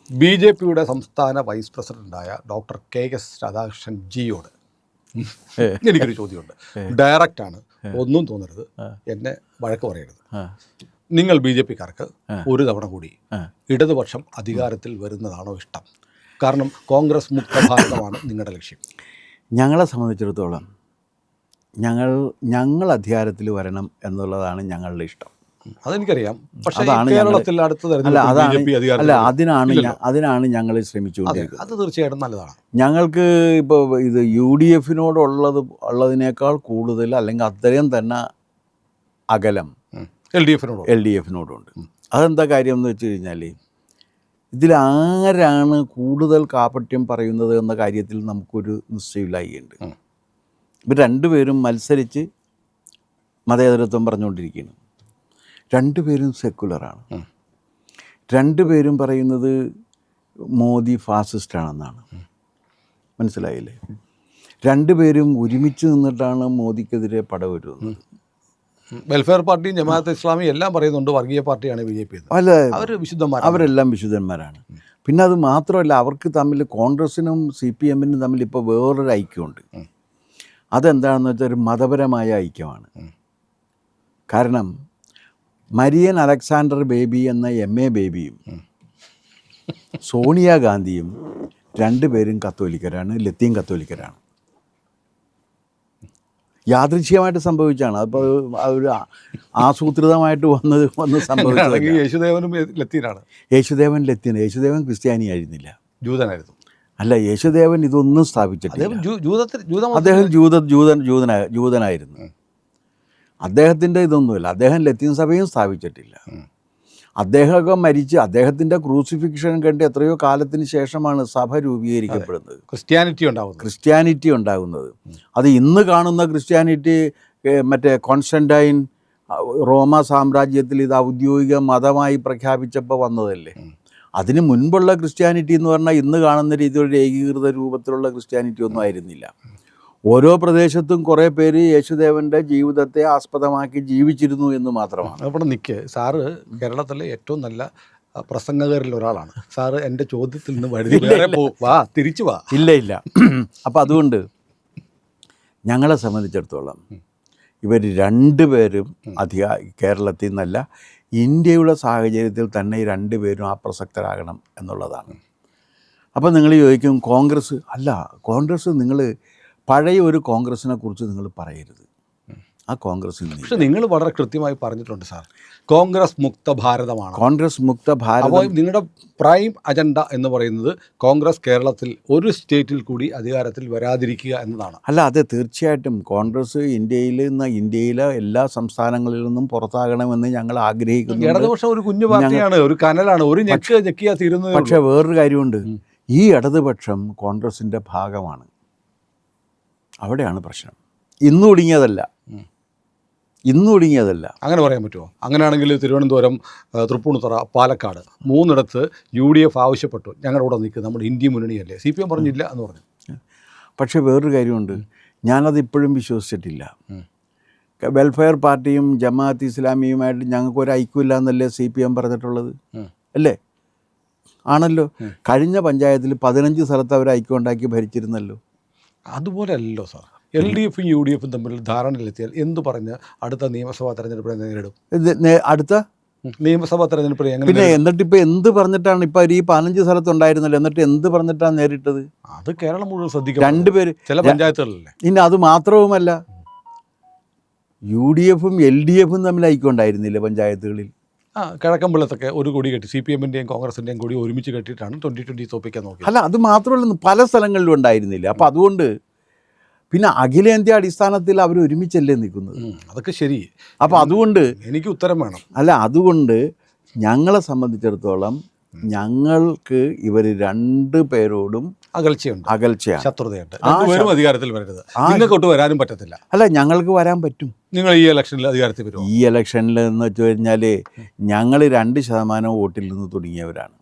ബി.ജെ.പിയുടെ സംസ്ഥാന വൈസ് പ്രസിഡന്റായ doctor KS. Radhakrishnan ജിയോട് എനിക്കൊരു ചോദ്യമുണ്ട്. ഡയറക്റ്റാണ്, ഒന്നും തോന്നരുത്, എന്നെ വഴക്ക് പറയരുത്. നിങ്ങൾ ബി.ജെ.പിക്കാർക്ക് ഒരു തവണ കൂടി ഇടതുപക്ഷം അധികാരത്തിൽ വരുന്നതാണോ ഇഷ്ടം? കാരണം കോൺഗ്രസ് മുക്ത ഭാരതമാണ് നിങ്ങളുടെ ലക്ഷ്യം. ഞങ്ങളെ സംബന്ധിച്ചിടത്തോളം ഞങ്ങൾ അധികാരത്തിൽ വരണം എന്നുള്ളതാണ് ഞങ്ങളുടെ ഇഷ്ടം. അതെനിക്കറിയാം. പക്ഷേ കേരളത്തിൽ അടുത്ത അതിനാണ് ഞങ്ങൾ ശ്രമിച്ചുകൊണ്ടിരിക്കുന്നത്. അത് തീർച്ചയായിട്ടും നല്ലതാണ്. ഞങ്ങൾക്ക് ഇപ്പോൾ ഇത് UDF-നോടുള്ളതിനേക്കാൾ കൂടുതൽ, അല്ലെങ്കിൽ അത്രയും തന്നെ അകലം LDF-നോടുണ്ട്. അതെന്താ കാര്യം എന്ന് വെച്ച് കഴിഞ്ഞാൽ, ഇതിലാരാണ് കൂടുതൽ കാപട്യം പറയുന്നത് എന്ന കാര്യത്തിൽ നമുക്കൊരു നിശ്ചയമില്ലായികയുണ്ട്. ഇവർ രണ്ടുപേരും മത്സരിച്ച് മതേതരത്വം പറഞ്ഞുകൊണ്ടിരിക്കുകയാണ്. രണ്ടുപേരും സെക്കുലറാണ്. രണ്ടുപേരും പറയുന്നത് മോദി ഫാസിസ്റ്റാണെന്നാണ്. മനസ്സിലായില്ലേ? രണ്ടുപേരും ഒരുമിച്ച് നിന്നിട്ടാണ് മോദിക്കെതിരെ പടവരുന്നത്. വെൽഫെയർ പാർട്ടിയും ജമാഅത്ത് ഇസ്ലാമി എല്ലാം പറയുന്നുണ്ട് വർഗീയ പാർട്ടിയാണ് ബി.ജെ.പി. അല്ല, അവരെല്ലാം വിശുദ്ധന്മാരാണ്. പിന്നെ അത് മാത്രമല്ല, അവർക്ക് തമ്മിൽ, കോൺഗ്രസിനും CPM-നും തമ്മിൽ ഇപ്പോൾ വേറൊരു ഐക്യമുണ്ട്. അതെന്താണെന്ന് വെച്ചാൽ ഒരു മതപരമായ ഐക്യമാണ്. കാരണം മരിയൻ അലക്സാണ്ടർ ബേബി എന്ന MA ബേബിയും സോണിയാഗാന്ധിയും രണ്ടുപേരും കത്തോലിക്കരാണ്, ലത്തീൻ കത്തോലിക്കരാണ്. യാദൃച്ഛികമായിട്ട് സംഭവിച്ചാണ്. അപ്പോൾ അവർ ആസൂത്രിതമായിട്ട് വന്ന് സംഭവിച്ചത്. യേശുദേവൻ ലത്തീൻ, യേശുദേവൻ ക്രിസ്ത്യാനി ആയിരുന്നില്ല, ജൂതനായിരുന്നു. അല്ല, യേശുദേവൻ ഇതൊന്നും സ്ഥാപിച്ചിട്ടില്ല. അദ്ദേഹം ജൂതനായിരുന്നു. അദ്ദേഹത്തിൻ്റെ ഇതൊന്നുമില്ല. അദ്ദേഹം ലത്തീൻ സഭയും സ്ഥാപിച്ചിട്ടില്ല. അദ്ദേഹമൊക്കെ മരിച്ച് അദ്ദേഹത്തിൻ്റെ ക്രൂസിഫിക്ഷൻ കണ്ട് എത്രയോ കാലത്തിന് ശേഷമാണ് സഭ രൂപീകരിക്കപ്പെടുന്നത്, ക്രിസ്ത്യാനിറ്റി ഉണ്ടാകുന്നത്. അത് ഇന്ന് കാണുന്ന ക്രിസ്ത്യാനിറ്റി മറ്റേ കോൺസ്റ്റന്റൈൻ റോമ സാമ്രാജ്യത്തിൽ ഇത് ഔദ്യോഗിക മതമായി പ്രഖ്യാപിച്ചപ്പോൾ വന്നതല്ലേ. അതിന് മുൻപുള്ള ക്രിസ്ത്യാനിറ്റി എന്ന് പറഞ്ഞാൽ ഇന്ന് കാണുന്ന രീതിയിലുള്ള ഏകീകൃത രൂപത്തിലുള്ള ക്രിസ്ത്യാനിറ്റി ഒന്നും ആയിരുന്നില്ല. ഓരോ പ്രദേശത്തും കുറേ പേര് യേശുദേവൻ്റെ ജീവിതത്തെ ആസ്പദമാക്കി ജീവിച്ചിരുന്നു എന്ന് മാത്രമാണ്. അവിടെ നിൽക്ക് സാറ് കേരളത്തിലെ ഏറ്റവും നല്ല പ്രസംഗകരിൽ ഒരാളാണ്. സാറ് എൻ്റെ ചോദ്യത്തിൽ നിന്ന് തിരിച്ചു വാ. ഇല്ല. അപ്പം അതുകൊണ്ട് ഞങ്ങളെ സംബന്ധിച്ചിടത്തോളം ഇവർ രണ്ടുപേരും കേരളത്തിൽ നിന്നല്ല, ഇന്ത്യയുടെ സാഹചര്യത്തിൽ തന്നെ ഈ രണ്ടുപേരും അപ്രസക്തരാകണം എന്നുള്ളതാണ്. അപ്പം നിങ്ങൾ ചോദിക്കും കോൺഗ്രസ്. അല്ല, കോൺഗ്രസ് നിങ്ങൾ പഴയ ഒരു കോൺഗ്രസിനെ കുറിച്ച് നിങ്ങൾ പറയരുത്. ആ കോൺഗ്രസ് പക്ഷേ നിങ്ങൾ വളരെ കൃത്യമായി പറഞ്ഞിട്ടുണ്ട് സാർ, കോൺഗ്രസ് മുക്ത ഭാരതമാണ്. കോൺഗ്രസ് മുക്ത ഭാരതം. അപ്പോൾ നിങ്ങളുടെ പ്രൈം അജണ്ട എന്ന് പറയുന്നത് കോൺഗ്രസ് കേരളത്തിൽ ഒരു സ്റ്റേറ്റിൽ കൂടി അധികാരത്തിൽ വരാതിരിക്കുക എന്നതാണ്. അല്ല, അതെ, തീർച്ചയായിട്ടും കോൺഗ്രസ് ഇന്ത്യയിലെ എല്ലാ സംസ്ഥാനങ്ങളിൽ നിന്നും പുറത്താകണമെന്ന് ഞങ്ങൾ ആഗ്രഹിക്കുന്നു. ഇടതുപക്ഷം ഒരു കുഞ്ഞു പാർട്ടിയാണ്, ഒരു കനലാണ്, ഒരു ഞെക്കിയാൽ തീരുന്നത്. പക്ഷേ വേറൊരു കാര്യമുണ്ട്, ഈ ഇടതുപക്ഷം കോൺഗ്രസിൻ്റെ ഭാഗമാണ്. അവിടെയാണ് പ്രശ്നം. ഇന്ന് ഒടുങ്ങിയതല്ല. അങ്ങനെ പറയാൻ പറ്റുമോ? അങ്ങനെയാണെങ്കിൽ തിരുവനന്തപുരം, തൃപ്പൂണിത്തുറ, പാലക്കാട് മൂന്നിടത്ത് UDF ആവശ്യപ്പെട്ടു ഞങ്ങളുടെ കൂടെ നിൽക്കുക, നമ്മൾ ഇന്ത്യ മുന്നണിയല്ലേ. CPM പറഞ്ഞില്ല എന്ന് പറഞ്ഞു. പക്ഷേ വേറൊരു കാര്യമുണ്ട്, ഞാനതിപ്പോഴും വിശ്വസിച്ചിട്ടില്ല. വെൽഫെയർ പാർട്ടിയും ജമാഅത്ത് ഇസ്ലാമിയുമായിട്ട് ഞങ്ങൾക്കൊരു ഐക്യമില്ല എന്നല്ലേ CPM പറഞ്ഞിട്ടുള്ളത്, അല്ലേ? ആണല്ലോ. കഴിഞ്ഞ പഞ്ചായത്തിൽ 15 സ്ഥലത്ത് അവർ ഐക്യം ഉണ്ടാക്കി ഭരിച്ചിരുന്നല്ലോ. അതുപോലെ അല്ലല്ലോ സാർ. LDF-ഉം UDF-ഉം തമ്മിൽ ധാരണയിലെത്തിയാൽ എന്തു പറഞ്ഞ് അടുത്ത നിയമസഭാ തെരഞ്ഞെടുപ്പിനെ നേരിടും? അടുത്ത നിയമസഭാ തെരഞ്ഞെടുപ്പിൽ പിന്നെ എന്നിട്ടിപ്പോൾ എന്ത് പറഞ്ഞിട്ടാണ് ഇപ്പോൾ ഈ 15 സ്ഥലത്തുണ്ടായിരുന്നല്ലോ, എന്നിട്ട് എന്ത് പറഞ്ഞിട്ടാണ് നേരിട്ടത്? അത് കേരളം മുഴുവൻ ശ്രദ്ധിക്കും. രണ്ടുപേര് ചില പഞ്ചായത്തുകളിലല്ലേ. ഇനി അത് മാത്രവുമല്ല, UDF-ഉം LDF-ഉം തമ്മിൽ ഐക്യം ഉണ്ടായിരുന്നില്ല പഞ്ചായത്തുകളിൽ. കിഴക്കമ്പലത്തൊക്കെ ഒരു കൊടി കെട്ടി CPM-ൻ്റെയും കോൺഗ്രസിൻ്റെയും കൊടി ഒരുമിച്ച് കെട്ടിയിട്ടാണ് 2020 തോപ്പിക്കാൻ നോക്കിയത്. അല്ല, അത് മാത്രമല്ല, പല സ്ഥലങ്ങളിലും ഉണ്ടായിരുന്നില്ല. അപ്പോൾ അതുകൊണ്ട് പിന്നെ അഖിലേന്ത്യാ അടിസ്ഥാനത്തിൽ അവർ ഒരുമിച്ചല്ലേ നിൽക്കുന്നത്. അതൊക്കെ ശരി. അപ്പോൾ അതുകൊണ്ട് എനിക്ക് ഉത്തരം വേണം. അല്ല, അതുകൊണ്ട് ഞങ്ങളെ സംബന്ധിച്ചിടത്തോളം ഞങ്ങൾക്ക് ഇവർ രണ്ടുപേരോടും അകൽച്ചയാണ്, ശത്രുതയുണ്ട്. രണ്ടുപേരും അധികാരത്തിൽ വരരുത്. നിങ്ങൾക്കൊട്ട് വരാനും പറ്റത്തില്ല. അല്ല, ഞങ്ങൾക്ക് വരാൻ പറ്റും. നിങ്ങൾ ഈ ഇലക്ഷനിൽ അധികാരത്തിൽ വരും. ഈ ഇലക്ഷനിൽ എന്ന് വെച്ച് കഴിഞ്ഞാൽ ഞങ്ങൾ 2% വോട്ടിൽ നിന്ന് തുടങ്ങിയവരാണ്.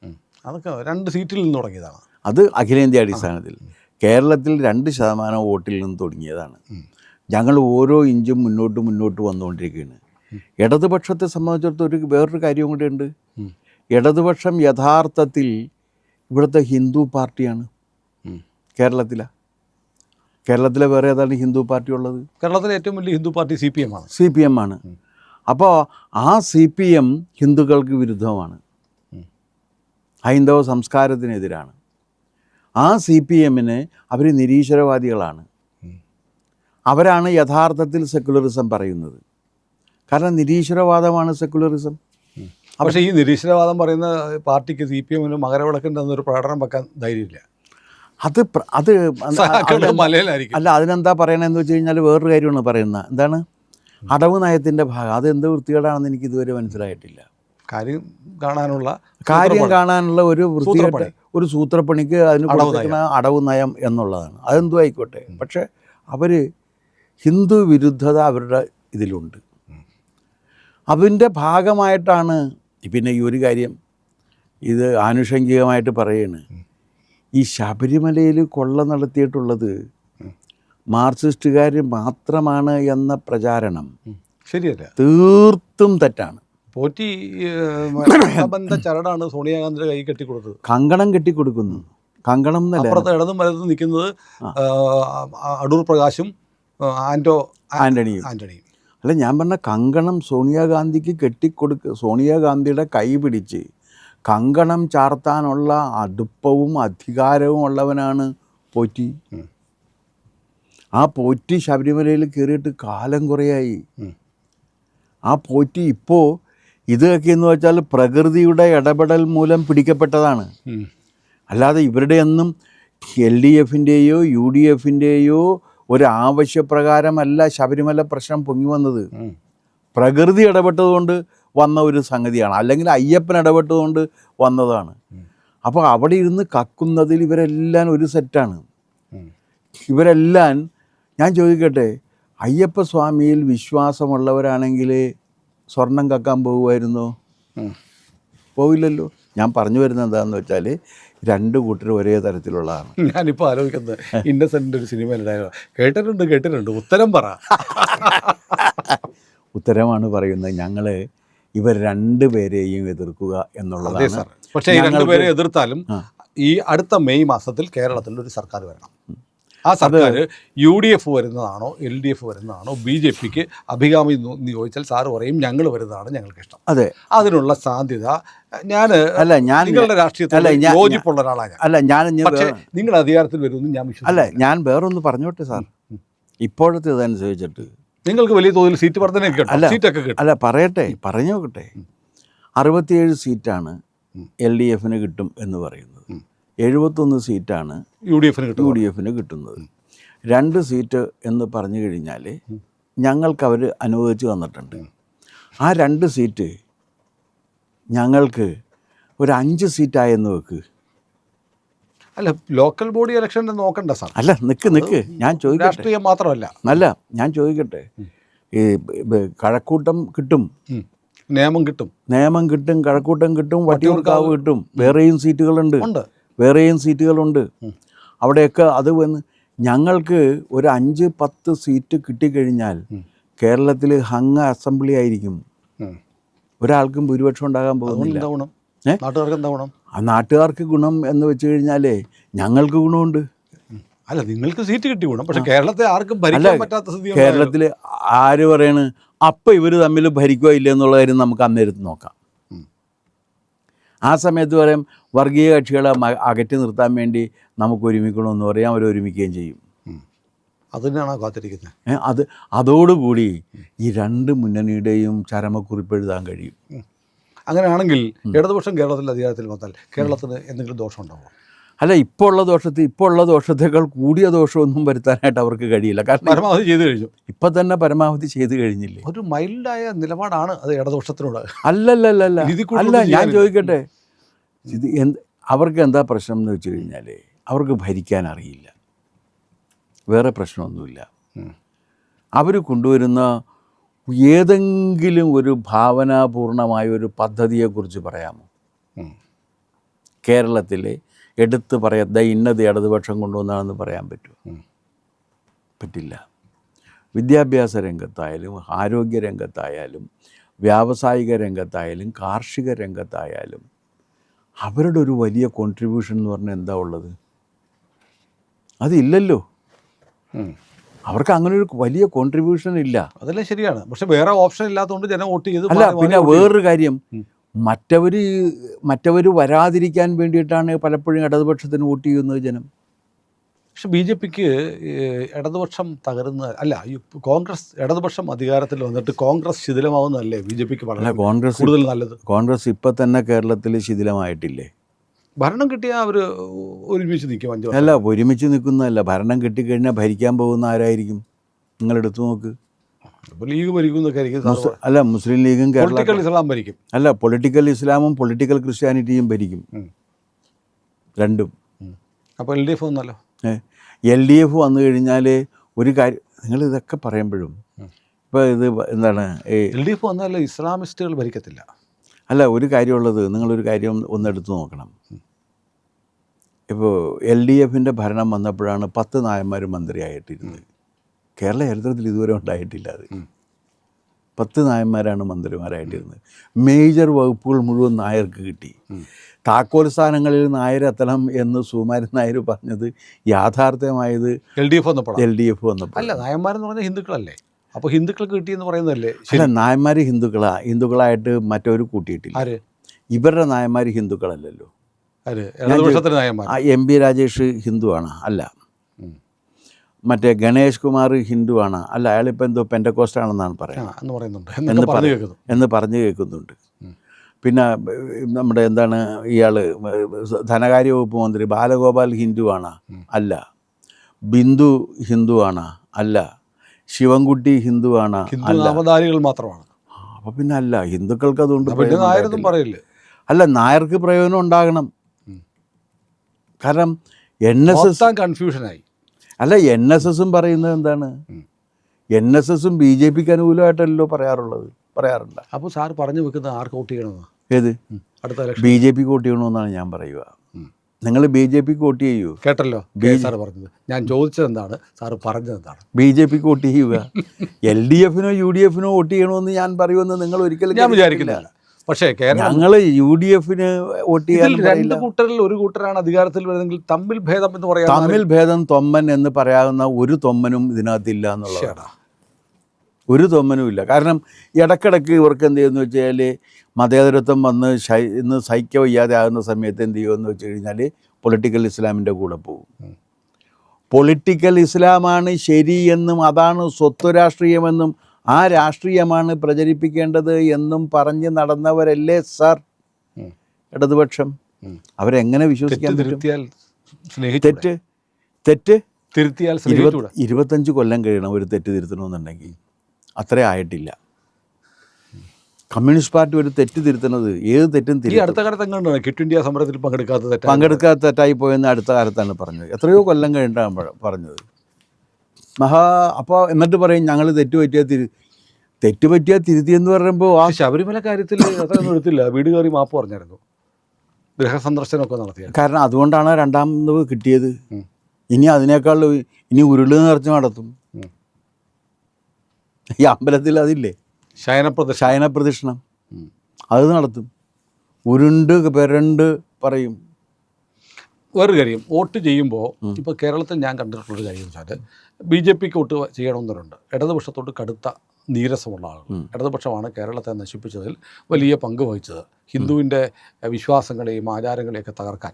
അതൊക്കെ 2 സീറ്റിൽ നിന്ന് തുടങ്ങിയതാണ്. അത് അഖിലേന്ത്യാ അടിസ്ഥാനത്തിൽ. കേരളത്തിൽ 2% വോട്ടിൽ നിന്ന് തുടങ്ങിയതാണ്. ഞങ്ങൾ ഓരോ ഇഞ്ചും മുന്നോട്ട് വന്നുകൊണ്ടിരിക്കുകയാണ്. ഇടതുപക്ഷത്തെ സംബന്ധിച്ചിടത്തോളം വേറൊരു കാര്യം കൂടെ ഉണ്ട്. ഇടതുപക്ഷം യഥാർത്ഥത്തിൽ ഇവിടുത്തെ ഹിന്ദു പാർട്ടിയാണ്. കേരളത്തിലെ വേറെ ഏതാണ് ഹിന്ദു പാർട്ടി ഉള്ളത്? കേരളത്തിലെ ഏറ്റവും വലിയ ഹിന്ദു പാർട്ടി CPM ആണ്. CPM ആണ്. അപ്പോൾ ആ CPM ഹിന്ദുക്കൾക്ക് വിരുദ്ധമാണ്, ഹൈന്ദവ സംസ്കാരത്തിനെതിരാണ്. ആ CPMന് അവർ നിരീശ്വരവാദികളാണ്. അവരാണ് യഥാർത്ഥത്തിൽ സെക്കുലറിസം പറയുന്നത്. കാരണം നിരീശ്വരവാദമാണ് സെക്കുലറിസം. പക്ഷേ ഈ നിരീശ്വരവാദം പറയുന്ന പാർട്ടിക്ക് CPMന് മകരവിളക്കിൻ്റെ ഒരു പ്രകടനം വെക്കാൻ ധൈര്യമില്ല. മലയിലായിരിക്കും. അല്ല, അതിനെന്താ പറയണമെന്ന് വെച്ച് കഴിഞ്ഞാൽ വേറൊരു കാര്യമാണ് പറയുന്നത്. എന്താണ് അടവ് നയത്തിൻ്റെ ഭാഗം? അതെന്ത് വൃത്തികേടാണെന്ന് എനിക്ക് ഇതുവരെ മനസ്സിലായിട്ടില്ല. കാര്യം കാണാനുള്ള ഒരു വൃത്തികേട്, ഒരു സൂത്രപ്പണിക്ക് അതിന് കൊടുക്കുന്ന അടവ് നയം എന്നുള്ളതാണ്. അതെന്തും ആയിക്കോട്ടെ. പക്ഷേ അവർ ഹിന്ദു വിരുദ്ധത അവരുടെ ഇതിലുണ്ട്. അതിൻ്റെ ഭാഗമായിട്ടാണ് പിന്നെ ഈ ഒരു കാര്യം ഇത് ആനുഷംഗികമായിട്ട് പറയുകയാണ്. ഈ ശബരിമലയിൽ കൊള്ള നടത്തിയിട്ടുള്ളത് മാർക്സിസ്റ്റുകാർ മാത്രമാണ് എന്ന പ്രചാരണം ശരിയല്ല, തീർത്തും തെറ്റാണ്. പോറ്റി ചരടാണ് സോണിയാഗാന്ധിയുടെ കൈ കെട്ടിക്കൊടുത്തത്. കങ്കണം കെട്ടിക്കൊടുക്കുന്നു. കങ്കണം അപ്പുറത്ത് ഇടതും വലതും നിൽക്കുന്നത് അടൂർ പ്രകാശും ആന്റണിയും. അല്ല, ഞാൻ പറഞ്ഞ കങ്കണം സോണിയാഗാന്ധിക്ക് സോണിയാഗാന്ധിയുടെ കൈ പിടിച്ച് കങ്കണം ചാർത്താനുള്ള അടുപ്പവും അധികാരവും ഉള്ളവനാണ് പോറ്റി. ആ പോറ്റി ശബരിമലയിൽ കയറിയിട്ട് കാലം കുറയായി. ആ പോറ്റി ഇപ്പോൾ ഇതൊക്കെ എന്ന് വെച്ചാൽ പ്രകൃതിയുടെ ഇടപെടൽ മൂലം പിടിക്കപ്പെട്ടതാണ്. അല്ലാതെ ഇവരുടെ ഒന്നും LDFൻ്റെയോ UDFൻ്റെയോ ഒരു ആവശ്യപ്രകാരമല്ല ശബരിമല പ്രശ്നം പൊങ്ങി വന്നത്. പ്രകൃതി ഇടപെട്ടതുകൊണ്ട് വന്ന ഒരു സംഗതിയാണ്, അല്ലെങ്കിൽ അയ്യപ്പൻ ഇടപെട്ടതുകൊണ്ട് വന്നതാണ്. അപ്പോൾ അവിടെ ഇരുന്ന് കക്കുന്നതിൽ ഇവരെല്ലാം ഒരു സെറ്റാണ്. ഇവരെല്ലാം, ഞാൻ ചോദിക്കട്ടെ, അയ്യപ്പ സ്വാമിയിൽ വിശ്വാസമുള്ളവരാണെങ്കിൽ സ്വർണം കക്കാൻ പോകുമായിരുന്നോ? പോവില്ലല്ലോ. ഞാൻ പറഞ്ഞു വരുന്നത് എന്താണെന്ന് വെച്ചാൽ രണ്ട് കൂട്ടരും ഒരേ തരത്തിലുള്ളതാണ്. ഞാനിപ്പോൾ ആലോചിക്കുന്നത് ഇന്നസെൻ്റ് ഒരു സിനിമയിലുണ്ടായോ, കേട്ടിട്ടുണ്ട് ഉത്തരം പറ. ഉത്തരമാണ് പറയുന്നത്. ഞങ്ങൾ ഇവർ രണ്ടുപേരെയും എതിർക്കുക എന്നുള്ളതാണ്. പക്ഷേ ഈ രണ്ടുപേരെ എതിർത്താലും ഈ അടുത്ത മെയ് മാസത്തിൽ കേരളത്തിൽ ഒരു സർക്കാർ വരണം. ആ സർക്കാർ UDF വരുന്നതാണോ LDF വരുന്നതാണോ BJPക്ക് അഭികാമി എന്ന് ചോദിച്ചാൽ സാറ് പറയും ഞങ്ങൾ വരുന്നതാണ് ഞങ്ങൾക്ക് ഇഷ്ടം. അതെ, അതിനുള്ള സാധ്യത ഞാൻ നിങ്ങളുടെ രാഷ്ട്രീയത്തിൽ യോജിപ്പുള്ള ഒരാളാണ്. പക്ഷേ നിങ്ങൾ അധികാരത്തിൽ വരുമെന്ന് ഞാൻ വിശ്വസിക്കുന്നു. അല്ല, ഞാൻ വേറൊന്ന് പറഞ്ഞോട്ടെ സാർ. ഇപ്പോഴത്തെ ഇതനുസരിച്ചിട്ട് നിങ്ങൾക്ക് വലിയ തോതിൽ സീറ്റ് വർധന സീറ്റൊക്കെ കിട്ടും. അല്ല, പറഞ്ഞു നോക്കട്ടെ. 67 സീറ്റാണ് LDFന് കിട്ടും എന്ന് പറയുന്നത്. 71 സീറ്റാണ് UDFന് കിട്ടുന്നത്. 2 സീറ്റ് എന്ന് പറഞ്ഞു കഴിഞ്ഞാൽ ഞങ്ങൾക്ക് അവർ അനുവദിച്ച് തന്നിട്ടുണ്ട്. ആ 2 സീറ്റ് ഞങ്ങൾക്ക് ഒരു 5 സീറ്റായെന്ന് വെക്ക്. അല്ല, ലോക്കൽ ബോഡി ഇലക്ഷൻ നോക്കണ്ട സാർ. അല്ല, നിക്ക് ഞാൻ ചോദിക്കട്ടെ. രാഷ്ട്രീയം മാത്രമല്ല. അല്ല, ഞാൻ ചോദിക്കട്ടെ. ഈ കഴക്കൂട്ടം കിട്ടും, നിയമം കിട്ടും, കഴക്കൂട്ടം കിട്ടും, വട്ടിയൂർക്കാവ് കിട്ടും. വേറെയും സീറ്റുകളുണ്ട്. അവിടെയൊക്കെ അത് വന്ന് ഞങ്ങൾക്ക് ഒരു 5-10 സീറ്റ് കിട്ടിക്കഴിഞ്ഞാൽ കേരളത്തിൽ ഹങ്ങ അസംബ്ലി ആയിരിക്കും. ഒരാൾക്കും ഭൂരിപക്ഷം ഉണ്ടാകാൻ പോകുന്നില്ല. നാട്ടുകാർക്ക് ഗുണം എന്ന് വെച്ച് കഴിഞ്ഞാലേ ഞങ്ങൾക്ക് ഗുണമുണ്ട്. അല്ല, നിങ്ങൾക്ക് സീറ്റ് കിട്ടി ഗുണം, പക്ഷെ കേരളത്തെ ആർക്കും ഭരിക്കാൻ പറ്റാത്ത സ്ഥിതി. കേരളത്തിൽ ആര് പറയണ് അപ്പം ഇവർ തമ്മിൽ ഭരിക്കുക ഇല്ല എന്നുള്ള കാര്യം നമുക്ക് അന്നേരത്ത് നോക്കാം. ആ സമയത്ത് പറയും വർഗീയ കക്ഷികളെ അകറ്റി നിർത്താൻ വേണ്ടി നമുക്ക് ഒരുമിക്കണമെന്ന് പറയാം. അവർ ഒരുമിക്കുകയും ചെയ്യും. അതിനാണോ കാത്തിരിക്കുന്നത്? അതോടുകൂടി ഈ 2 മുന്നണിയുടെയും ചരമക്കുറിപ്പ് എഴുതാൻ കഴിയും. അങ്ങനെയാണെങ്കിൽ ഇടതുപക്ഷം കേരളത്തിൽ അധികാരത്തിൽ വന്നാൽ കേരളത്തിന് എന്തെങ്കിലും ദോഷം ഉണ്ടാവുമോ? അല്ല, ഇപ്പോൾ ഉള്ള ദോഷത്തേക്കാൾ കൂടിയ ദോഷമൊന്നും വരുത്താനായിട്ട് അവർക്ക് കഴിയില്ല. കാരണം പരമാവധി ചെയ്തു കഴിഞ്ഞു. ഇപ്പം തന്നെ പരമാവധി ചെയ്ത് കഴിഞ്ഞില്ലേ. ഒരു മൈൽഡായ നിലപാടാണ് അത് ഇടതുപക്ഷത്തിനോട്. അല്ല, ഞാൻ ചോദിക്കട്ടെ, ഇത് അവർക്ക് എന്താ പ്രശ്നം എന്ന് വെച്ച് കഴിഞ്ഞാൽ അവർക്ക് ഭരിക്കാൻ അറിയില്ല. വേറെ പ്രശ്നമൊന്നുമില്ല. അവർ കൊണ്ടുവരുന്ന ഏതെങ്കിലും ഒരു ഭാവനാപൂർണമായ ഒരു പദ്ധതിയെക്കുറിച്ച് പറയാമോ? കേരളത്തിലെ എടുത്ത് പറയാത്ത ഇന്നത് ഇടതുപക്ഷം കൊണ്ടുവന്നാണെന്ന് പറയാൻ പറ്റുമോ? പറ്റില്ല. വിദ്യാഭ്യാസ രംഗത്തായാലും ആരോഗ്യ രംഗത്തായാലും വ്യാവസായിക രംഗത്തായാലും കാർഷിക രംഗത്തായാലും അവരുടെ ഒരു വലിയ കോൺട്രിബ്യൂഷൻ എന്ന് പറഞ്ഞാൽ എന്താ ഉള്ളത്? അതില്ലല്ലോ. അവർക്ക് അങ്ങനെ ഒരു വലിയ കോൺട്രിബ്യൂഷൻ ഇല്ല. അതെല്ലാം ശരിയാണ്. പക്ഷെ വേറെ ഓപ്ഷൻ ഇല്ലാത്തതുകൊണ്ട് ജനം വോട്ട് ചെയ്ത്. അല്ല, പിന്നെ വേറൊരു കാര്യം, മറ്റവർ വരാതിരിക്കാൻ വേണ്ടിയിട്ടാണ് പലപ്പോഴും ഇടതുപക്ഷത്തിന് വോട്ട് ചെയ്യുന്നത് ജനം. പക്ഷെ BJPക്ക് ഇടതുപക്ഷം തകരുന്ന അല്ല, ഈ കോൺഗ്രസ് ഇടതുപക്ഷം അധികാരത്തിൽ വന്നിട്ട് കോൺഗ്രസ് ശിഥിലമാവുന്നതല്ലേ BJPക്ക് വളരെ കൂടുതൽ നല്ലത്? കോൺഗ്രസ് ഇപ്പം തന്നെ കേരളത്തിൽ ശിഥിലമായിട്ടില്ലേ? ഭരണം കിട്ടിയാൽ അവർ ഒരുമിച്ച് നിൽക്കും. 5 വർഷം അല്ല, ഒരുമിച്ച് നിൽക്കുന്നതല്ല. ഭരണം കിട്ടിക്കഴിഞ്ഞാൽ ഭരിക്കാൻ പോകുന്ന ആരായിരിക്കും? നിങ്ങളെടുത്തു നോക്ക്. ലീഗ് ഭരിക്കുന്നൊക്കെ ആയിരിക്കും. അല്ല, മുസ്ലിം ലീഗും പൊളിറ്റിക്കൽ ഇസ്ലാം ഭരിക്കും. അല്ല, പൊളിറ്റിക്കൽ ഇസ്ലാമും പൊളിറ്റിക്കൽ ക്രിസ്ത്യാനിറ്റിയും ഭരിക്കും, രണ്ടും. അപ്പോൾ LDF വന്നല്ലോ. LDF വന്നു കഴിഞ്ഞാൽ ഒരു കാര്യം, നിങ്ങളിതൊക്കെ പറയുമ്പോഴും ഇപ്പോൾ ഇത് എന്താണ്, LDF വന്നാലോ ഇസ്ലാമിസ്റ്റുകൾ ഭരിക്കത്തില്ല. അല്ല, ഒരു കാര്യമുള്ളത്, നിങ്ങളൊരു കാര്യം ഒന്നെടുത്ത് നോക്കണം. ഇപ്പോൾ LDFൻ്റെ ഭരണം വന്നപ്പോഴാണ് 10 നായന്മാർ മന്ത്രിയായിട്ടിരുന്നത്. കേരള ചരിത്രത്തിൽ ഇതുവരെ ഉണ്ടായിട്ടില്ല. അത് 10 നായന്മാരാണ് മന്ത്രിമാരായിട്ടിരുന്നത്. മേജർ വകുപ്പുകൾ മുഴുവൻ നായർക്ക് കിട്ടി. താക്കോൽ സ്ഥാനങ്ങളിൽ നായർ എത്തണം എന്ന് സുകുമാരൻ നായർ പറഞ്ഞത് യാഥാർത്ഥ്യമായത് LDF വന്നപ്പോൾ. അല്ല, നായന്മാരെന്ന് പറഞ്ഞാൽ ഹിന്ദുക്കളല്ലേ? അപ്പോൾ ഹിന്ദുക്കൾക്ക് കിട്ടിയെന്ന് പറയുന്നതല്ലേ? അല്ല, നായന്മാർ ഹിന്ദുക്കളായിട്ട് മറ്റവർ കൂട്ടിയിട്ടില്ല. ഇവരുടെ നായന്മാർ ഹിന്ദുക്കളല്ലല്ലോ. MP രാജേഷ് ഹിന്ദുവാണ്? അല്ല. മറ്റേ ഗണേഷ് കുമാർ ഹിന്ദുവാണ്? അല്ല, അയാളിപ്പോൾ എന്തോ പെൻറ്റക്കോസ്റ്റാണെന്നാണ് എന്ന് പറഞ്ഞു കേൾക്കുന്നുണ്ട്. പിന്നെ നമ്മുടെ എന്താണ് ഇയാൾ ധനകാര്യ വകുപ്പ് മന്ത്രി ബാലഗോപാൽ ഹിന്ദുവാണ്? അല്ല. ബിന്ദു ഹിന്ദുവാണ്? അല്ല. ശിവൻകുട്ടി ഹിന്ദുവാണ്? മാത്രമാണ്. അപ്പോൾ പിന്നെ അല്ല, ഹിന്ദുക്കൾക്ക് അതുകൊണ്ട് പറയില്ല. അല്ല, നായർക്ക് പ്രയോജനം ഉണ്ടാകണം. കാരണം NSS കൺഫ്യൂഷനായി. അല്ല, NSSും പറയുന്നത് എന്താണ്? NSSും BJPക്ക് അനുകൂലമായിട്ടല്ലോ പറയാറുണ്ട്. അപ്പോൾ സാർ പറഞ്ഞു വെക്കുന്നത് ആർക്ക് വോട്ട് ചെയ്യണമെന്ന്? ഏത്? BJPക്ക് വോട്ട് ചെയ്യണമെന്നാണ് ഞാൻ പറയുക. നിങ്ങൾ BJPക്ക് വോട്ട് ചെയ്യൂ. കേട്ടല്ലോ സാർ പറഞ്ഞത്. ഞാൻ ചോദിച്ചത് എന്താണ്, സാറ് പറഞ്ഞത് എന്താണ്? BJPക്ക് വോട്ട് ചെയ്യുക. LDFനോ UDFനോ വോട്ട് ചെയ്യണമെന്ന് ഞാൻ പറയുമെന്ന് നിങ്ങൾ ഒരിക്കലും ഞാൻ വിചാരിക്കുന്നില്ല. പക്ഷേ ഞങ്ങൾ UDFന് വോട്ട് ചെയ്യാൻ, 2 കൂട്ടരിൽ ഒരു കൂട്ടരാണ് അധികാരത്തിൽ വരുന്നെങ്കിൽ തമ്മിൽ ഭേദം എന്ന് പറയാം. തമ്മിൽ ഭേദം തൊമ്മൻ എന്ന് പറയാവുന്ന ഒരു തൊമ്മനും ഇതിനകത്തില്ല എന്നുള്ളതാണ്. ഒരു തൊമ്മനും ഇല്ല. കാരണം ഇടയ്ക്കിടയ്ക്ക് ഇവർക്ക് എന്ത് ചെയ്യുമെന്ന് വെച്ചാൽ, മതേതരത്വം വന്ന് ഇന്ന് സഹിക്ക വയ്യാതെ ആകുന്ന സമയത്ത് എന്ത് ചെയ്യുമെന്ന് വെച്ച് കഴിഞ്ഞാൽ പൊളിറ്റിക്കൽ ഇസ്ലാമിൻ്റെ കൂടെ പോകും. പൊളിറ്റിക്കൽ ഇസ്ലാമാണ് ശരിയെന്നും അതാണ് സ്വത്ത് രാഷ്ട്രീയമെന്നും ആ രാഷ്ട്രീയമാണ് പ്രചരിപ്പിക്കേണ്ടത് എന്നും പറഞ്ഞ് നടന്നവരല്ലേ സാർ ഇടതുപക്ഷം? അവരെങ്ങനെ വിശ്വസിക്കാൻ പറ്റും? തെറ്റ് 25 കൊല്ലം കഴിയണം ഒരു തെറ്റ് തിരുത്തണമെന്നുണ്ടെങ്കിൽ. അത്ര ആയിട്ടില്ല. കമ്മ്യൂണിസ്റ്റ് പാർട്ടി ഒരു തെറ്റ് തിരുത്തുന്നത്, ഏത് തെറ്റും അടുത്ത കാലത്ത് ക്വിറ്റ് ഇന്ത്യ സമരത്തിൽ പങ്കെടുക്കാത്ത തെറ്റായി പോയെന്ന് അടുത്ത കാലത്താണ് പറഞ്ഞത്. എത്രയോ കൊല്ലം കഴിഞ്ഞിട്ടാണ് പറഞ്ഞത്. അപ്പോൾ എന്നിട്ട് പറയും ഞങ്ങൾ തെറ്റ് പറ്റിയാൽ തിരുത്തിയെന്ന് പറയുമ്പോൾ ആ ശബരിമല കാര്യത്തിൽ അത്രയൊന്നും എടുത്തില്ല. വീട് കയറി മാപ്പ് പറഞ്ഞായിരുന്നു, ഗൃഹസന്ദർശനമൊക്കെ നടത്തിയ. കാരണം അതുകൊണ്ടാണ് രണ്ടാമത് കിട്ടിയത്. ഇനി അതിനേക്കാൾ ഉരുള് നിറച്ച് നടത്തും. ഈ അമ്പലത്തിൽ അതില്ലേ ശയനപ്രദക്ഷിണം, അത് നടത്തും. ഉരുണ്ട് പെരണ്ട് പറയും. വേറൊരു കാര്യം, വോട്ട് ചെയ്യുമ്പോൾ ഇപ്പോൾ കേരളത്തിൽ ഞാൻ കണ്ടിട്ടുള്ളൊരു കാര്യം എന്ന് വെച്ചാൽ BJPക്ക് വോട്ട് ചെയ്യണമെന്നവരുണ്ട്. ഇടതുപക്ഷത്തോട്ട് കടുത്ത നീരസമുള്ള ആളുകൾ. ഇടതുപക്ഷമാണ് കേരളത്തെ നശിപ്പിച്ചതിൽ വലിയ പങ്ക് വഹിച്ചത്. ഹിന്ദുവിൻ്റെ വിശ്വാസങ്ങളെയും ആചാരങ്ങളെയൊക്കെ തകർക്കാൻ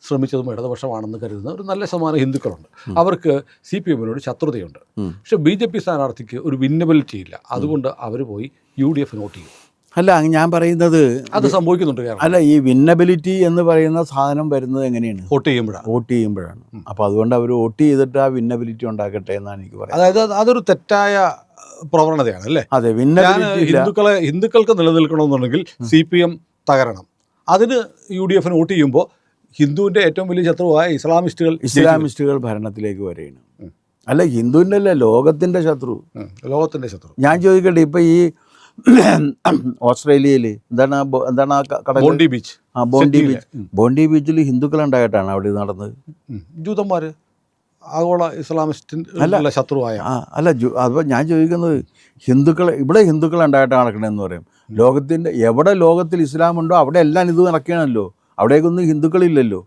ശ്രമിച്ചതും ഇടതുപക്ഷമാണെന്ന് കരുതുന്ന ഒരു നല്ല ശതമാനം ഹിന്ദുക്കളുണ്ട്. അവർക്ക് CPMനോട് ശത്രുതയുണ്ട്. പക്ഷേ BJP സ്ഥാനാർത്ഥിക്ക് ഒരു വിന്നബിലിറ്റി ഇല്ല. അതുകൊണ്ട് അവർ പോയി UDF വോട്ട് ചെയ്യും. അല്ല, ഞാൻ പറയുന്നത് അത് സംഭവിക്കുന്നുണ്ട്. അല്ല, ഈ വിന്നബിലിറ്റി എന്ന് പറയുന്ന സാധനം വരുന്നത് എങ്ങനെയാണ്? വോട്ട് ചെയ്യുമ്പോഴാണ്. അപ്പോൾ അതുകൊണ്ട് അവർ വോട്ട് ചെയ്തിട്ട് ആ വിന്നബിലിറ്റി ഉണ്ടാക്കട്ടെ എന്നാണ് എനിക്ക് പറയുന്നത്. അതായത് അതൊരു തെറ്റായ പ്രവണതയാണ് അല്ലേ? അതെ, ഹിന്ദുക്കൾക്ക് നിലനിൽക്കണമെന്നുണ്ടെങ്കിൽ CPM തകരണം. അതിന് UDFന് വോട്ട് ചെയ്യുമ്പോൾ ഹിന്ദുവിൻ്റെ ഏറ്റവും വലിയ ശത്രുവായ ഇസ്ലാമിസ്റ്റുകൾ ഭരണത്തിലേക്ക് വരികയാണ്. അല്ല, ഹിന്ദുവിൻ്റെ അല്ല, ലോകത്തിൻ്റെ ശത്രു. ഞാൻ ചോദിക്കട്ടെ, ഇപ്പം ഈ ഓസ്ട്രേലിയയിൽ എന്താണ് ആ കടൽ? ബോണ്ടി ബീച്ചിൽ ഹിന്ദുക്കളുണ്ടായിട്ടാണ് അവിടെ നടന്നത്. ജൂതന്മാർ ആഗോള ഇസ്ലാമിസ്റ്റിൻ്റെ ശത്രുവായ. അല്ല, അപ്പോൾ ഞാൻ ചോദിക്കുന്നത്, ഇവിടെ ഹിന്ദുക്കൾ ഉണ്ടായിട്ടാണ് നടക്കണമെന്ന് പറയും. ലോകത്തിൻ്റെ എവിടെ ലോകത്തിൽ ഇസ്ലാമുണ്ടോ അവിടെ എല്ലാം ഇത് നടക്കുകയാണല്ലോ. അവിടേക്കൊന്നും ഹിന്ദുക്കളില്ലല്ലോ.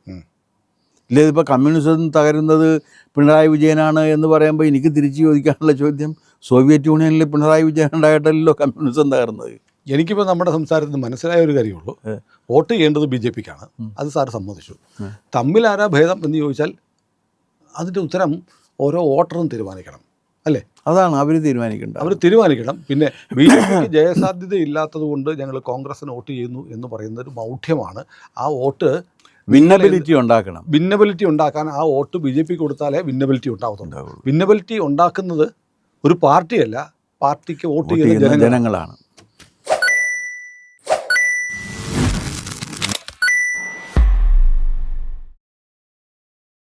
ഇല്ലേ, ഇപ്പോൾ കമ്മ്യൂണിസം തകരുന്നത് പിണറായി വിജയനാണ് എന്ന് പറയുമ്പോൾ എനിക്ക് തിരിച്ചു ചോദിക്കാനുള്ള ചോദ്യം, സോവിയറ്റ് യൂണിയനിൽ പിണറായി വിജയൻ ഉണ്ടായിട്ടല്ലോ കമ്മ്യൂണിസം തകർന്നത്. എനിക്കിപ്പോൾ നമ്മുടെ സംസാരത്തിൽ മനസ്സിലായ ഒരു കാര്യമുള്ളൂ, വോട്ട് ചെയ്യേണ്ടത് BJPക്കാണ്. അത് സാറ് സമ്മതിച്ചു. തമ്മിലാരാ ഭേദം എന്ന് ചോദിച്ചാൽ അതിൻ്റെ ഉത്തരം ഓരോ വോട്ടറും തീരുമാനിക്കണം, അല്ലേ? അതാണ് അവർ തീരുമാനിക്കേണ്ടത്. അവർ തീരുമാനിക്കണം. പിന്നെ BJPക്ക് ജയസാധ്യത ഇല്ലാത്തത് കൊണ്ട് ഞങ്ങൾ കോൺഗ്രസിന് വോട്ട് ചെയ്യുന്നു എന്ന് പറയുന്നത് ഒരു മൗഢ്യമാണ്. ആ വോട്ട് വിന്നബിലിറ്റി ഉണ്ടാക്കണം. വിന്നബിലിറ്റി ഉണ്ടാക്കാൻ ആ വോട്ട് BJP കൊടുത്താലേ വിന്നബിലിറ്റി ഉണ്ടാവത്തുള്ളൂ. വിന്നബിലിറ്റി ഉണ്ടാക്കുന്നത് ഒരു പാർട്ടിയല്ല, പാർട്ടിക്ക് വോട്ട് ചെയ്യുന്ന ജനങ്ങളാണ്.